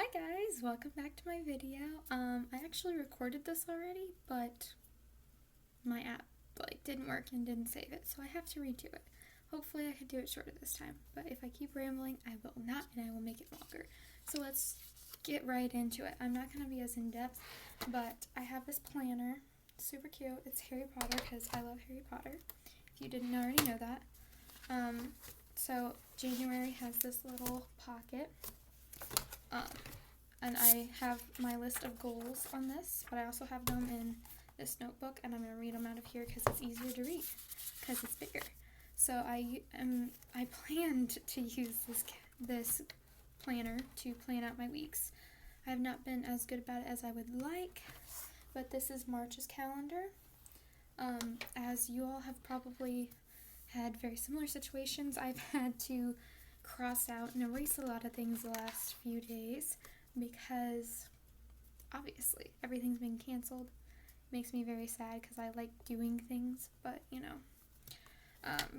Hi guys, welcome back to my video. I actually recorded this already, but my app didn't work and didn't save it, so I have to redo it. Hopefully I can do it shorter this time, but if I keep rambling, I will not, and I will make it longer. So let's get right into it. I'm not going to be as in-depth, but I have this planner, super cute. It's Harry Potter because I love Harry Potter, if you didn't already know that. So January has this little pocket. And I have my list of goals on this, but I also have them in this notebook, and I'm going to read them out of here because it's easier to read, because it's bigger. So I planned to use this planner to plan out my weeks. I have not been as good about it as I would like, but this is March's calendar. As you all have probably had very similar situations, I've had to cross out and erase a lot of things the last few days because obviously everything's been canceled. Makes me very sad because I like doing things, but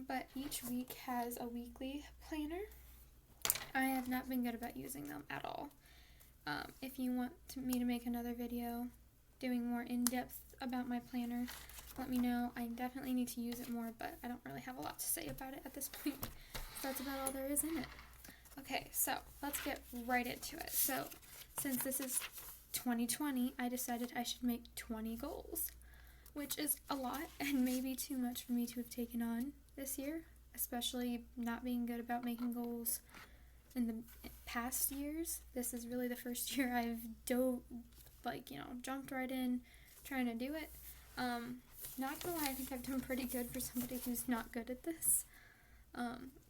but each week has a weekly planner. I have not been good about using them at all. If you want me to make another video doing more in-depth about my planner, let me know. I definitely need to use it more, but I don't really have a lot to say about it at this point. That's about all there is in it. Okay, so let's get right into it. So since this is 2020, I decided I should make 20 goals, which is a lot and maybe too much for me to have taken on this year, especially not being good about making goals in the past years. This is really the first year I've jumped right in trying to do it. Not gonna lie, I think I've done pretty good for somebody who's not good at this.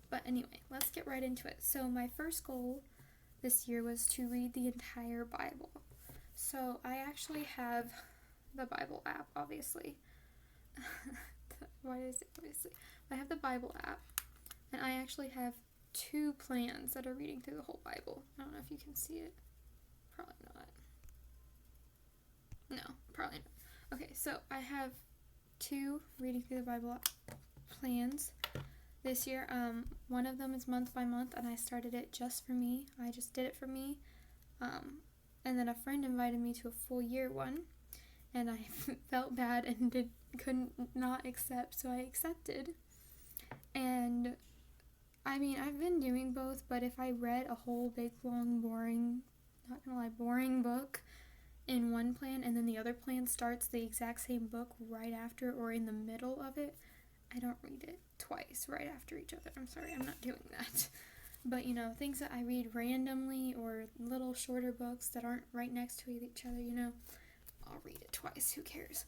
But anyway, let's get right into it. So my first goal this year was to read the entire Bible. So I actually have the Bible app, obviously. Why is it obviously? I have the Bible app, and I actually have 2 plans that are reading through the whole Bible. I don't know if you can see it. Probably not. No, probably not. Okay, so I have 2 reading through the Bible plans this year. One of them is month by month, and I started it just for me. I just did it for me. And then a friend invited me to a full year one, and I felt bad and couldn't not accept, so I accepted. And I mean, I've been doing both, but if I read a whole big, long, boring book in one plan, and then the other plan starts the exact same book right after or in the middle of it, I don't read it twice right after each other. I'm sorry, I'm not doing that. But things that I read randomly or little shorter books that aren't right next to each other, I'll read it twice. Who cares?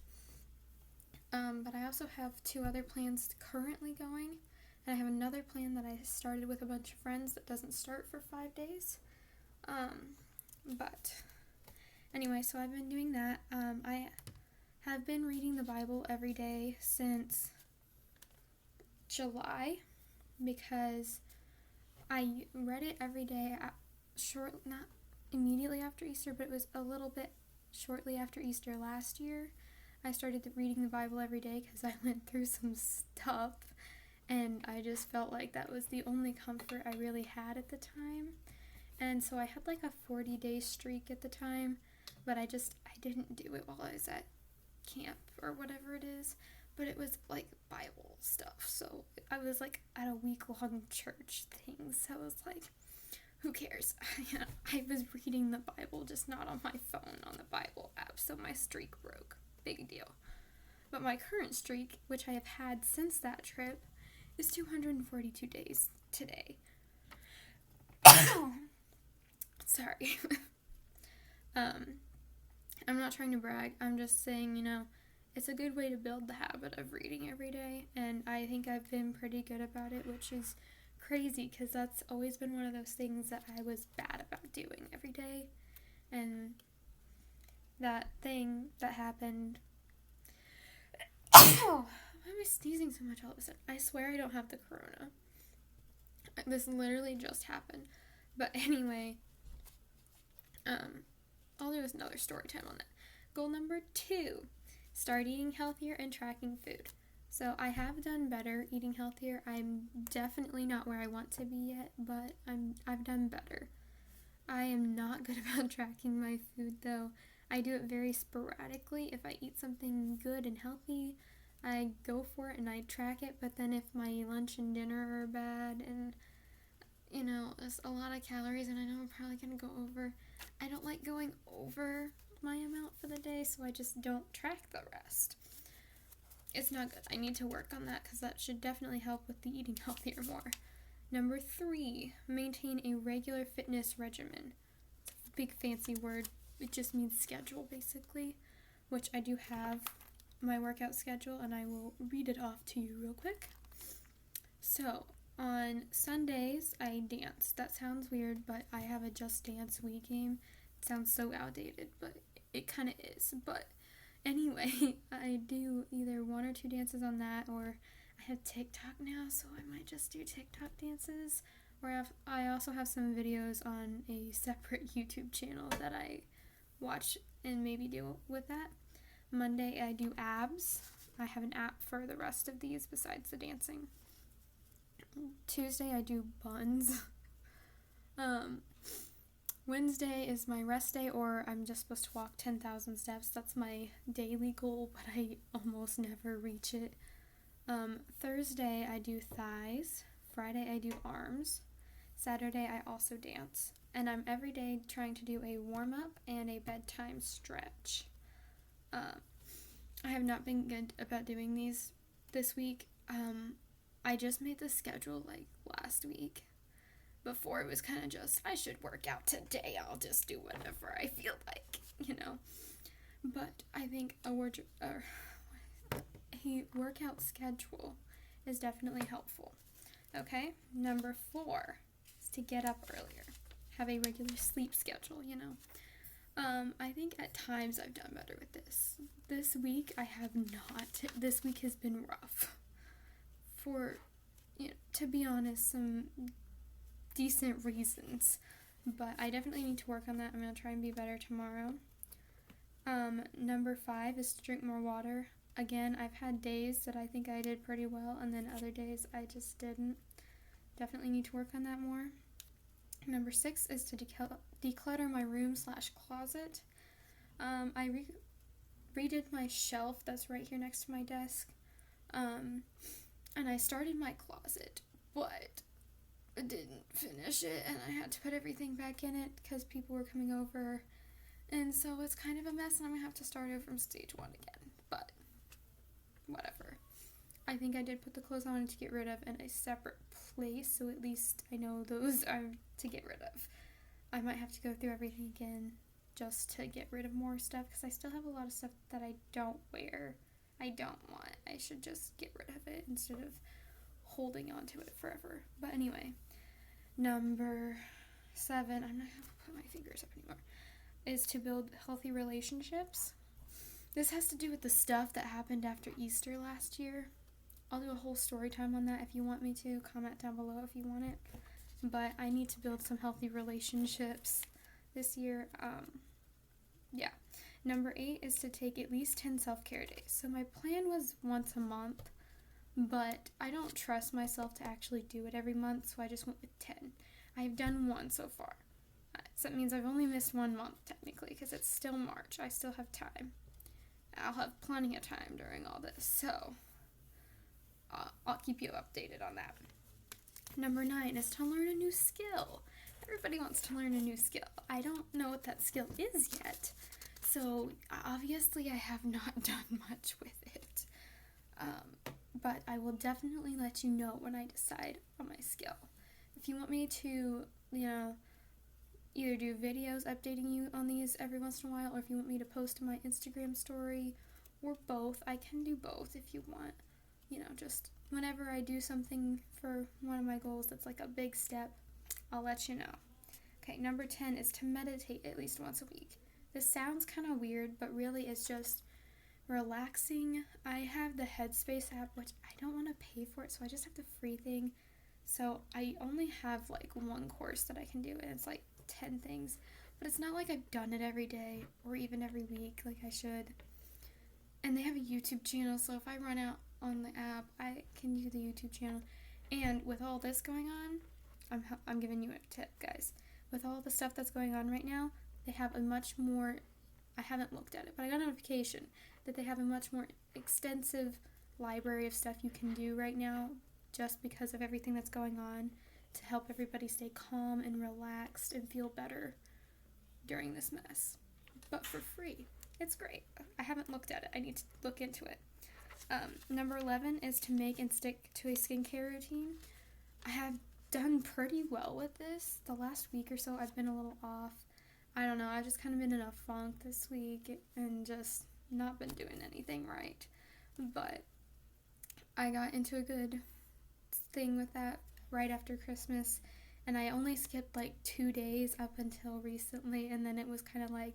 But I also have 2 other plans currently going. And I have another plan that I started with a bunch of friends that doesn't start for 5 days. But anyway, so I've been doing that. I have been reading the Bible every day since July because I read it every day not immediately after Easter, but it was a little bit shortly after Easter last year. I started reading the Bible every day because I went through some stuff, and I just felt like that was the only comfort I really had at the time. And so I had like a 40-day streak at the time, but I didn't do it while I was at camp or whatever it is, but it was like Bible stuff. So I was like at a week-long church thing, so I was like, who cares? I was reading the Bible, just not on my phone on the Bible app, so my streak broke. Big deal. But my current streak, which I have had since that trip, is 242 days today. Sorry. I'm not trying to brag. I'm just saying, it's a good way to build the habit of reading every day, and I think I've been pretty good about it, which is crazy because that's always been one of those things that I was bad about doing every day. And that thing that happened... Oh, why am I sneezing so much all of a sudden? I swear I don't have the corona. This literally just happened. But anyway, I'll do another story time on that. Goal number 2, start eating healthier and tracking food. So I have done better eating healthier. I'm definitely not where I want to be yet, but I've done better. I am not good about tracking my food though. I do it very sporadically. If I eat something good and healthy, I go for it and I track it, but then if my lunch and dinner are bad and it's a lot of calories and I know I'm probably gonna go over, I don't like going over my amount for the day, so I just don't track the rest. It's not good. I need to work on that because that should definitely help with the eating healthier more. Number 3, maintain a regular fitness regimen. It's a big fancy word. It just means schedule, basically, which I do have my workout schedule, and I will read it off to you real quick. So, on Sundays, I dance. That sounds weird, but I have a Just Dance Wii game. It sounds so outdated, but it kind of is. But anyway, I do either 1 or 2 dances on that, or I have TikTok now, so I might just do TikTok dances. Or I also have some videos on a separate YouTube channel that I watch and maybe do with that. Monday, I do abs. I have an app for the rest of these besides the dancing. Tuesday, I do buns. Wednesday is my rest day, or I'm just supposed to walk 10,000 steps. That's my daily goal, but I almost never reach it. Thursday, I do thighs. Friday, I do arms. Saturday, I also dance. And I'm every day trying to do a warm-up and a bedtime stretch. I have not been good about doing these this week. I just made the schedule like last week. Before it was kind of just, I should work out today. I'll just do whatever I feel like, But I think a workout schedule is definitely helpful. Okay, number 4 is to get up earlier. Have a regular sleep schedule, I think at times I've done better with this. This week I have not. This week has been rough. For, to be honest, some decent reasons. But I definitely need to work on that. I'm going to try and be better tomorrow. Number 5 is to drink more water. Again, I've had days that I think I did pretty well, and then other days I just didn't. Definitely need to work on that more. Number 6 is to declutter my room/closet. I redid my shelf that's right here next to my desk. And I started my closet, but I didn't finish it, and I had to put everything back in it because people were coming over. And so it's kind of a mess, and I'm going to have to start over from stage 1 again. But whatever. I think I did put the clothes I wanted to get rid of in a separate place, so at least I know those are to get rid of. I might have to go through everything again just to get rid of more stuff, because I still have a lot of stuff that I don't wear. I don't want. I should just get rid of it instead of holding on to it forever. But anyway, number 7, I'm not going to put my fingers up anymore, is to build healthy relationships. This has to do with the stuff that happened after Easter last year. I'll do a whole story time on that if you want me to. Comment down below if you want it. But I need to build some healthy relationships this year. Yeah. Number 8 is to take at least 10 self-care days. So my plan was once a month, but I don't trust myself to actually do it every month, so I just went with 10. I've done 1 so far. So that means I've only missed 1 month, technically, because it's still March. I still have time. I'll have plenty of time during all this, so I'll keep you updated on that. Number 9 is to learn a new skill. Everybody wants to learn a new skill. I don't know what that skill is yet, so obviously I have not done much with it. But I will definitely let you know when I decide on my skill. If you want me to, either do videos updating you on these every once in a while, or if you want me to post to my Instagram story, or both, I can do both if you want. Just whenever I do something for one of my goals that's like a big step, I'll let you know. Okay, number 10 is to meditate at least once a week. This sounds kind of weird, but really it's just relaxing. I have the Headspace app, which I don't want to pay for it, so I just have the free thing. So I only have like 1 course that I can do, and it's like 10 things. But it's not like I've done it every day or even every week like I should. And they have a YouTube channel, so if I run out on the app, I can do the YouTube channel. And with all this going on, I'm giving you a tip, guys. with all the stuff that's going on right now, they have a much more, I haven't looked at it, but I got a notification that they have a much more extensive library of stuff you can do right now just because of everything that's going on to help everybody stay calm and relaxed and feel better during this mess. But for free. It's great. I haven't looked at it. I need to look into it. Number 11 is to make and stick to a skincare routine. I have done pretty well with this. The last week or so I've been a little off. I don't know, I've just kind of been in a funk this week and just not been doing anything right. But I got into a good thing with that right after Christmas, and I only skipped like 2 days up until recently, and then it was kind of like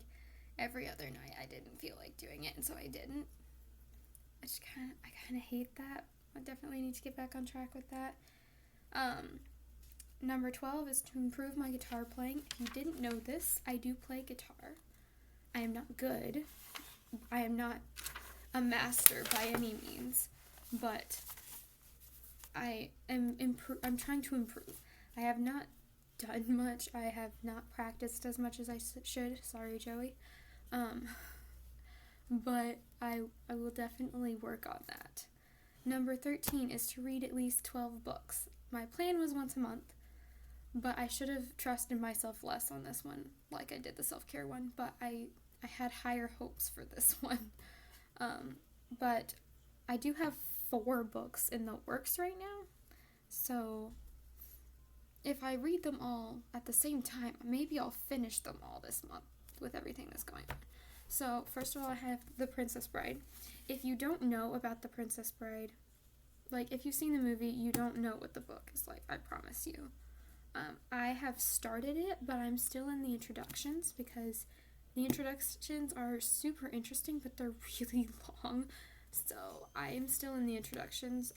every other night I didn't feel like doing it, and so I didn't. I kind of hate that. I definitely need to get back on track with that. Number 12 is to improve my guitar playing. If you didn't know this, I do play guitar. I am not good. I am not a master by any means, but I'm trying to improve. I have not done much. I have not practiced as much as I should. Sorry, Joey. But I will definitely work on that. Number 13 is to read at least 12 books. My plan was once a month, but I should have trusted myself less on this one, like I did the self-care one, but I had higher hopes for this one. But I do have 4 books in the works right now, so if I read them all at the same time, maybe I'll finish them all this month with everything that's going on. So, first of all, I have The Princess Bride. If you don't know about The Princess Bride, like, if you've seen the movie, you don't know what the book is like, I promise you. I have started it, but I'm still in the introductions, because the introductions are super interesting, but they're really long, so I am still in the introductions.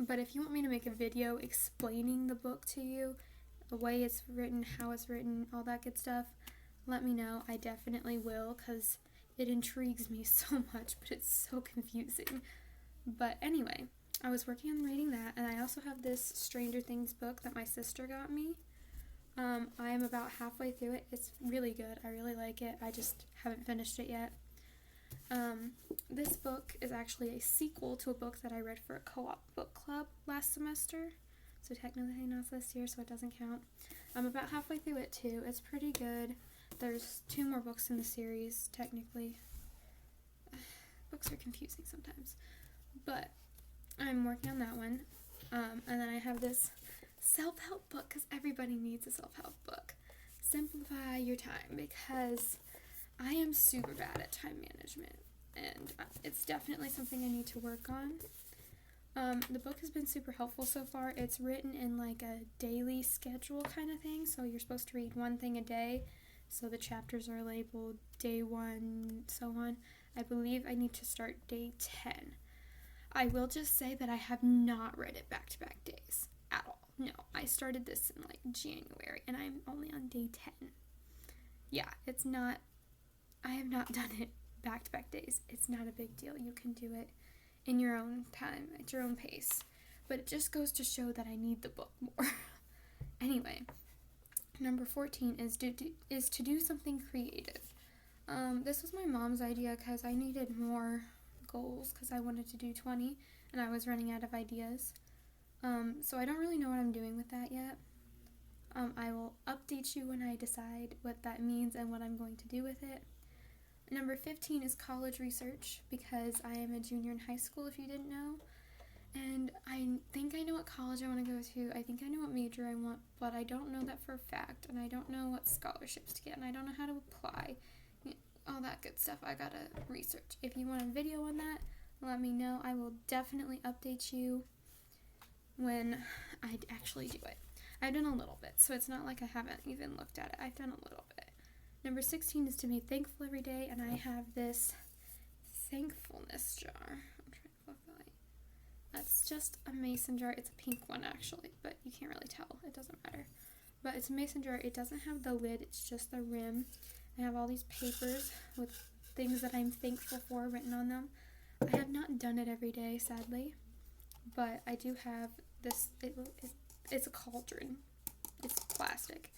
But if you want me to make a video explaining the book to you, the way it's written, how it's written, all that good stuff, let me know. I definitely will, because it intrigues me so much, but it's so confusing. But anyway, I was working on reading that, and I also have this Stranger Things book that my sister got me. I am about halfway through it. It's really good. I really like it. I just haven't finished it yet. This book is actually a sequel to a book that I read for a co-op book club last semester. So technically not this year, so it doesn't count. I'm about halfway through it too. It's pretty good. There's 2 more books in the series, technically. Books are confusing sometimes. But I'm working on that one. And then I have this self-help book, because everybody needs a self-help book. Simplify Your Time, because I am super bad at time management, and it's definitely something I need to work on. The book has been super helpful so far. It's written in like a daily schedule kind of thing, so you're supposed to read one thing a day, so the chapters are labeled day 1, so on. I believe I need to start day 10. I will just say that I have not read it back-to-back days at all. No, I started this in like January, and I'm only on day 10. Yeah, I have not done it back-to-back days. It's not a big deal. You can do it in your own time, at your own pace. But it just goes to show that I need the book more. Anyway, number 14 is to do something creative. This was my mom's idea, because I needed more goals, because I wanted to do 20, and I was running out of ideas. So I don't really know what I'm doing with that yet. I will update you when I decide what that means and what I'm going to do with it. Number 15 is college research, because I am a junior in high school, if you didn't know. And I think I know what college I want to go to. I think I know what major I want, but I don't know that for a fact. And I don't know what scholarships to get, and I don't know how to apply. All that good stuff I gotta research. If you want a video on that, let me know. I will definitely update you when I actually do it. I've done a little bit, so it's not like I haven't even looked at it. I've done a little bit. Number 16 is to be thankful every day, and I have this thankfulness jar. I'm trying to look right. That's just a mason jar. It's a pink one, actually, but you can't really tell. It doesn't matter. But it's a mason jar. It doesn't have the lid. It's just the rim. I have all these papers with things that I'm thankful for written on them. I have not done it every day, sadly, but I do have this. It's a cauldron. It's plastic,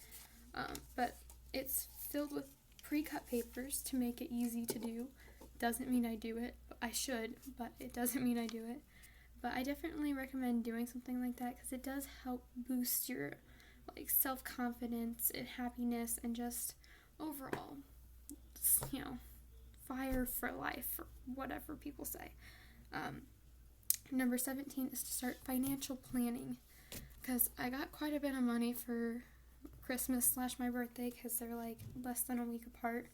But it's filled with pre-cut papers to make it easy to do. Doesn't mean I do it. I should, but it doesn't mean I do it. But I definitely recommend doing something like that because it does help boost your like self-confidence and happiness and just overall, fire for life or whatever people say. Number 17 is to start financial planning because I got quite a bit of money for Christmas / my birthday because they're like less than a week apart.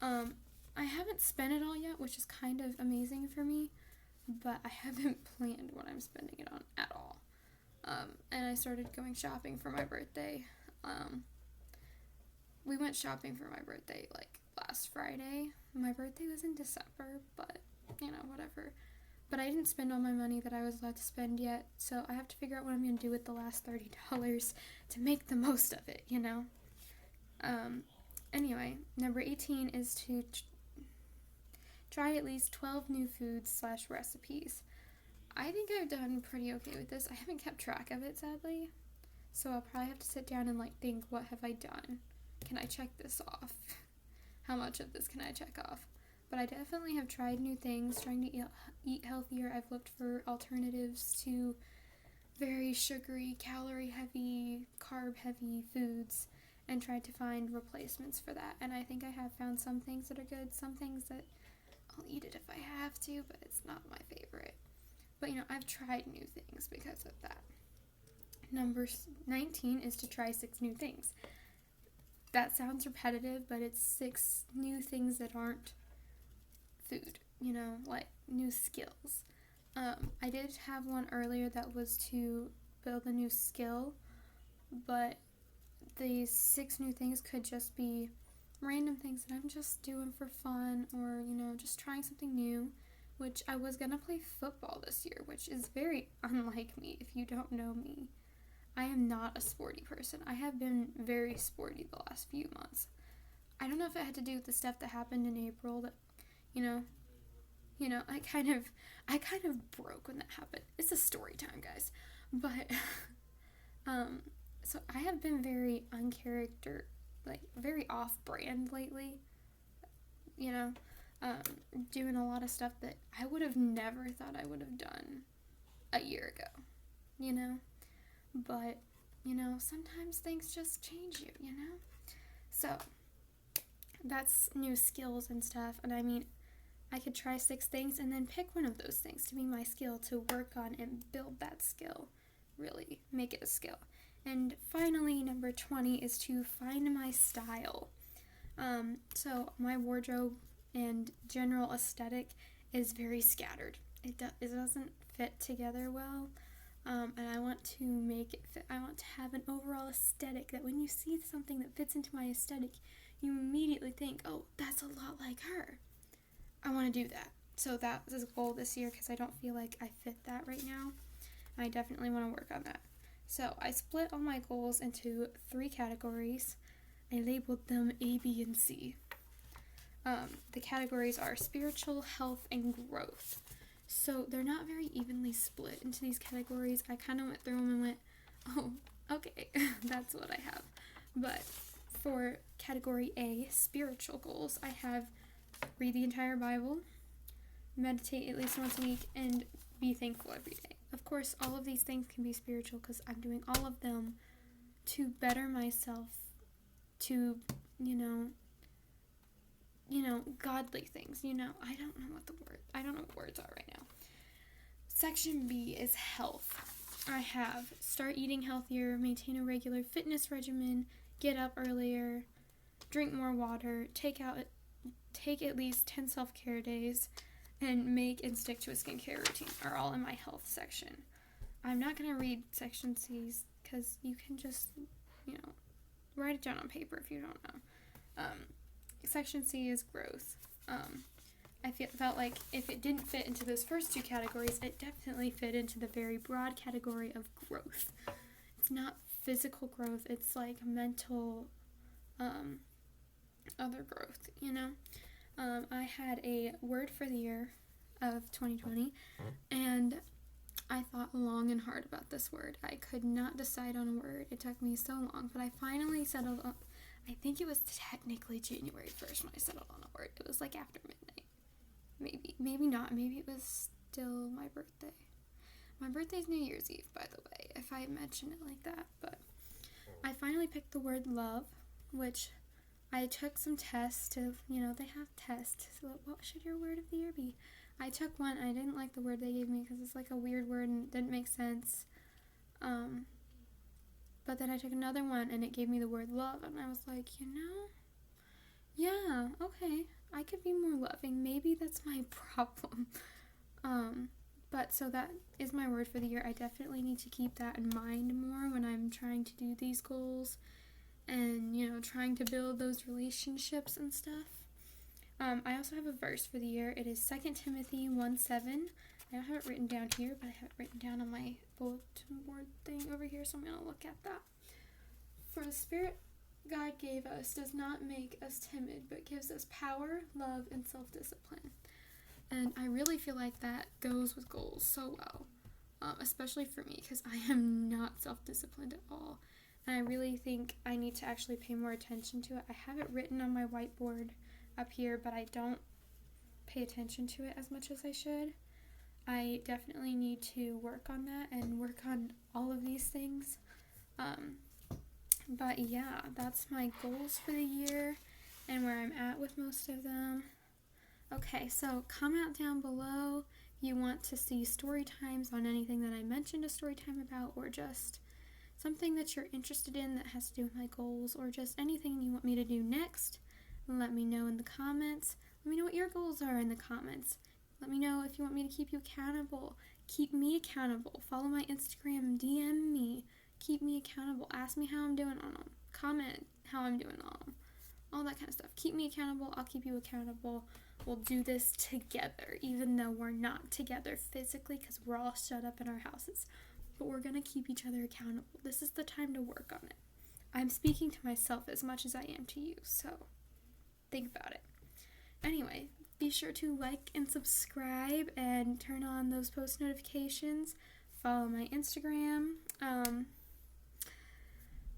I haven't spent it all yet, which is kind of amazing for me, but I haven't planned what I'm spending it on at all. And I started going shopping for my birthday. We went shopping for my birthday like last Friday. My birthday was in December, but whatever. But I didn't spend all my money that I was allowed to spend yet, so I have to figure out what I'm going to do with the last $30 to make the most of it, Anyway, number 18 is to try at least 12 new foods / recipes. I think I've done pretty okay with this. I haven't kept track of it, sadly, so I'll probably have to sit down and think, what have I done? Can I check this off? How much of this can I check off? But I definitely have tried new things, trying to eat healthier. I've looked for alternatives to very sugary, calorie-heavy, carb-heavy foods and tried to find replacements for that. And I think I have found some things that are good, some things that I'll eat it if I have to, but it's not my favorite. But, I've tried new things because of that. Number 19 is to try 6 new things. That sounds repetitive, but it's 6 new things that aren't food, like new skills. I did have one earlier that was to build a new skill, but these 6 new things could just be random things that I'm just doing for fun or, just trying something new, which I was going to play football this year, which is very unlike me if you don't know me. I am not a sporty person. I have been very sporty the last few months. I don't know if it had to do with the stuff that happened in April that, I kind of broke when that happened. It's a story time, guys. But, so I have been very very off-brand lately, doing a lot of stuff that I would have never thought I would have done a year ago, but, sometimes things just change you, So, that's new skills and stuff, and I could try 6 things and then pick one of those things to be my skill to work on and build that skill, really make it a skill. And finally, number 20 is to find my style. So my wardrobe and general aesthetic is very scattered. It doesn't fit together well. And I want to make it fit. I want to have an overall aesthetic that when you see something that fits into my aesthetic, you immediately think, oh, that's a lot like her. I want to do that. So that is a goal this year because I don't feel like I fit that right now. I definitely want to work on that. So I split all my goals into 3 categories. I labeled them A, B, and C. The categories are spiritual, health, and growth. So they're not very evenly split into these categories. I kind of went through them and went, oh, okay, that's what I have. But for category A, spiritual goals, I have read the entire Bible, meditate at least once a week, and be thankful every day. Of course, all of these things can be spiritual because I'm doing all of them to better myself, to, godly things, I don't know what words are right now. Section B is health. I have start eating healthier, maintain a regular fitness regimen, get up earlier, drink more water, take at least 10 self-care days, and make and stick to a skincare routine are all in my health section. I'm not going to read section C's because you can just, write it down on paper if you don't know. Section C is growth. I felt like if it didn't fit into those first 2 categories, it definitely fit into the very broad category of growth. It's not physical growth, it's like mental, other growth, I had a word for the year of 2020, and I thought long and hard about this word. I could not decide on a word. It took me so long, but I finally settled on, I think it was technically January 1st when I settled on a word. It was like after midnight. Maybe not. Maybe it was still my birthday. My birthday's New Year's Eve, by the way, if I mention it like that. But I finally picked the word love, which I took some tests to, they have tests. So what should your word of the year be? I took one. I didn't like the word they gave me because it's like a weird word and it didn't make sense. But then I took another one and it gave me the word love. And I was like, yeah, okay. I could be more loving. Maybe that's my problem. But so that is my word for the year. I definitely need to keep that in mind more when I'm trying to do these goals and, trying to build those relationships and stuff. I also have a verse for the year. It is 2 Timothy 1:7. I don't have it written down here, but I have it written down on my bulletin board thing over here, so I'm going to look at that. For the Spirit God gave us does not make us timid, but gives us power, love, and self-discipline. And I really feel like that goes with goals so well, especially for me, because I am not self-disciplined at all. And I really think I need to actually pay more attention to it. I have it written on my whiteboard up here, but I don't pay attention to it as much as I should. I definitely need to work on that and work on all of these things. But yeah, that's my goals for the year and where I'm at with most of them. Okay, so comment down below if you want to see story times on anything that I mentioned a story time about, or just something that you're interested in that has to do with my goals, or just anything you want me to do next. Let me know in the comments. Let me know what your goals are in the comments. Let me know if you want me to keep you accountable. Keep me accountable. Follow my Instagram, DM me. Keep me accountable. Ask me how I'm doing on them. Comment how I'm doing on them. All that kind of stuff. Keep me accountable. I'll keep you accountable. We'll do this together, even though we're not together physically because we're all shut up in our houses. But we're going to keep each other accountable. This is the time to work on it. I'm speaking to myself as much as I am to you, so think about it. Anyway, be sure to like and subscribe and turn on those post notifications. Follow my Instagram.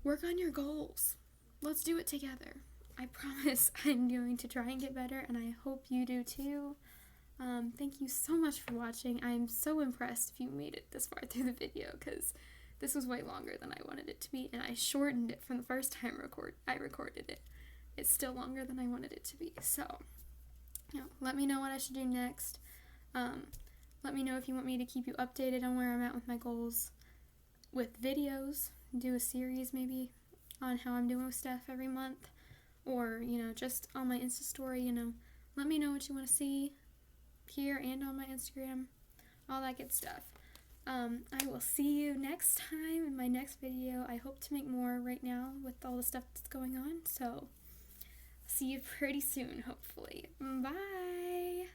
Work on your goals. Let's do it together. I promise I'm going to try and get better, and I hope you do too. Thank you so much for watching. I'm so impressed if you made it this far through the video, because this was way longer than I wanted it to be, and I shortened it from the first time I recorded it. It's still longer than I wanted it to be, so let me know what I should do next. Let me know if you want me to keep you updated on where I'm at with my goals, with videos, do a series maybe on how I'm doing with stuff every month, or, just on my Insta story, let me know what you want to see here and on my Instagram, all that good stuff. I will see you next time in my next video. I hope to make more right now with all the stuff that's going on, so see you pretty soon, hopefully. Bye!